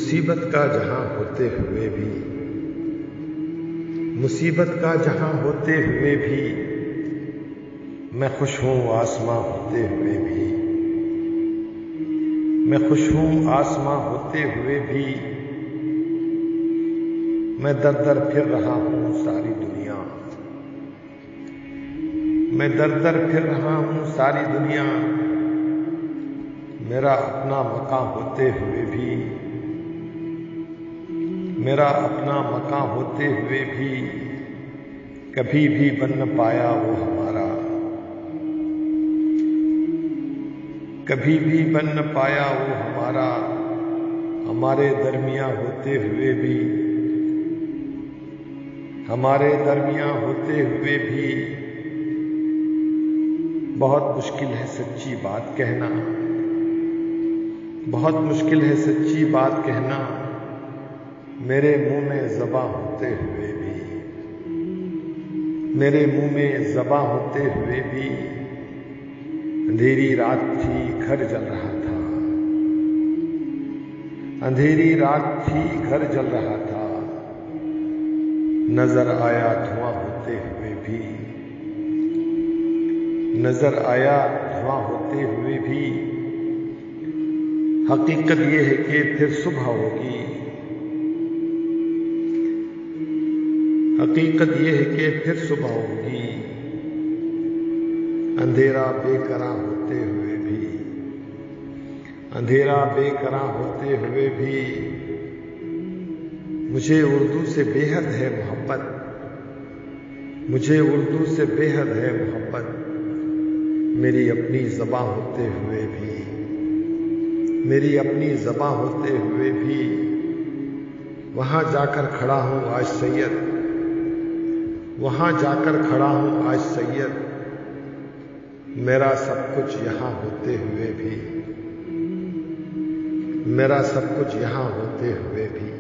مصیبت کا جہاں ہوتے ہوئے بھی، مصیبت کا جہاں ہوتے ہوئے بھی میں خوش ہوں آسماں ہوتے ہوئے بھی، میں خوش ہوں آسماں ہوتے ہوئے بھی، میں در در پھر رہا ہوں ساری دنیا، میں در در پھر رہا ہوں ساری دنیا، میرا اپنا مکان ہوتے ہوئے بھی، میرا اپنا مکان ہوتے ہوئے بھی کبھی بھی بن نہ پایا وہ ہمارا، کبھی بھی بن نہ پایا وہ ہمارا، ہمارے درمیاں ہوتے ہوئے بھی، ہمارے درمیاں ہوتے ہوئے بھی بہت مشکل ہے سچی بات کہنا، بہت مشکل ہے سچی بات کہنا، میرے منہ میں زباں ہوتے ہوئے بھی، میرے منہ میں زباں ہوتے ہوئے بھی، اندھیری رات تھی گھر جل رہا تھا، اندھیری رات تھی گھر جل رہا تھا، نظر آیا دھواں ہوتے ہوئے بھی، نظر آیا دھواں ہوتے ہوئے بھی، حقیقت یہ ہے کہ پھر صبح ہوگی، حقیقت یہ ہے کہ پھر صبح ہوگی، اندھیرا بے قرار ہوتے ہوئے بھی، اندھیرا بے قرار ہوتے ہوئے بھی مجھے اردو سے بے حد ہے محبت، مجھے اردو سے بے حد ہے محبت، میری اپنی زباں ہوتے ہوئے بھی، میری اپنی زباں ہوتے ہوئے بھی وہاں جا کر کھڑا ہوں آج سید، وہاں جا کر کھڑا ہوں آج سید، میرا سب کچھ یہاں ہوتے ہوئے بھی، میرا سب کچھ یہاں ہوتے ہوئے بھی